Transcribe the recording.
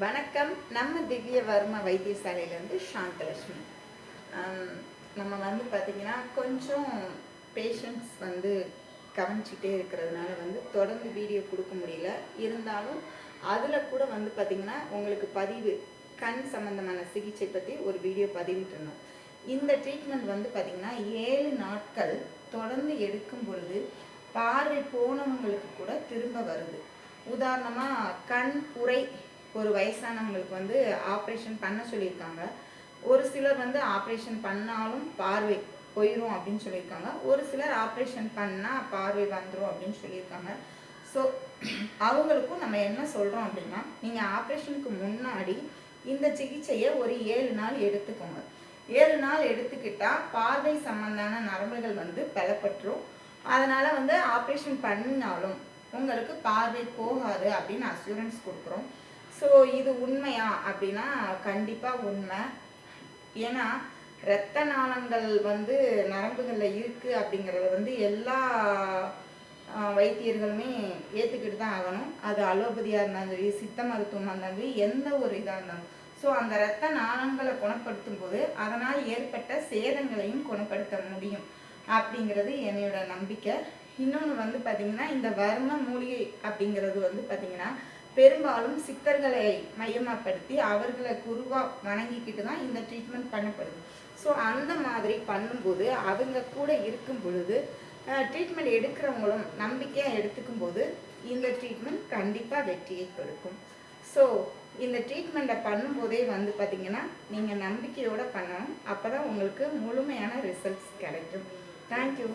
வணக்கம். நம்ம திவ்ய வர்மா வைத்தியசாலையிலேருந்து சாந்தலட்சுமி. நம்ம பார்த்திங்கன்னா கொஞ்சம் பேஷண்ட்ஸ் கவனிச்சிட்டே இருக்கிறதுனால தொடர்ந்து வீடியோ கொடுக்க முடியல. இருந்தாலும் அதில் கூட பார்த்திங்கன்னா உங்களுக்கு பதிவு கண் சம்மந்தமான சிகிச்சை பற்றி ஒரு வீடியோ பதிவிட்டுருந்தோம். இந்த ட்ரீட்மெண்ட் பார்த்திங்கன்னா 7 நாட்கள் தொடர்ந்து எடுக்கும் பொழுது பார்வை போனவங்களுக்கு கூட திரும்ப வருது. உதாரணமாக கண் புரை ஒரு வயசானவங்களுக்கு ஆப்ரேஷன் பண்ண சொல்லியிருக்காங்க. ஒரு சிலர் ஆப்ரேஷன் பண்ணாலும் பார்வை போயிடும் அப்படின்னு சொல்லியிருக்காங்க. ஒரு சிலர் ஆப்ரேஷன் பண்ணால் பார்வை வந்துடும் அப்படின்னு சொல்லியிருக்காங்க. ஸோ அவங்களுக்கும் நம்ம என்ன சொல்கிறோம் அப்படின்னா, நீங்கள் ஆப்ரேஷனுக்கு முன்னாடி இந்த சிகிச்சையை ஒரு 7 நாள் எடுத்துக்கோங்க. 7 நாள் எடுத்துக்கிட்டால் பார்வை சம்பந்தமான நரம்புகள் பலப்பற்றும். அதனால் ஆப்ரேஷன் பண்ணினாலும் உங்களுக்கு பார்வை போகாது அப்படின்னு அஷூரன்ஸ் கொடுக்குறோம். ஸோ இது உண்மையா அப்படின்னா கண்டிப்பாக உண்மை. ஏன்னா இரத்த நாளங்கள் நரம்புகளில் இருக்குது அப்படிங்கிறத எல்லா வைத்தியர்களுமே ஏற்றுக்கிட்டு தான் ஆகணும். அது அலோபதியாக இருந்தாலும் சரி, சித்த மருத்துவமாக இருந்தாலும் சரி, எந்த ஒரு இதாக இருந்தாலும். ஸோ அந்த இரத்த நாளங்களை குணப்படுத்தும் போது அதனால் ஏற்பட்ட சேதங்களையும் குணப்படுத்த முடியும் அப்படிங்கிறது என்னோட நம்பிக்கை. இன்னொன்று பார்த்திங்கன்னா, இந்த வர்ம மூலிகை அப்படிங்கிறது பார்த்திங்கன்னா பெரும்பாலும் சித்தர்களை மையமாகப்படுத்தி அவர்களை குருவாக வணங்கிக்கிட்டு தான் இந்த ட்ரீட்மெண்ட் பண்ணப்படுது. ஸோ அந்த மாதிரி பண்ணும்போது அவங்க கூட இருக்கும் பொழுது ட்ரீட்மெண்ட் எடுக்கிறவங்களும் நம்பிக்கையாக எடுத்துக்கும் போது இந்த ட்ரீட்மெண்ட் கண்டிப்பாக வெற்றியை கொடுக்கும். ஸோ இந்த ட்ரீட்மெண்ட்டை பண்ணும்போதே பார்த்திங்கன்னா நீங்கள் நம்பிக்கையோடு பண்ணணும். அப்போ தான் உங்களுக்கு முழுமையான ரிசல்ட்ஸ் கிடைக்கும். தேங்க்யூ.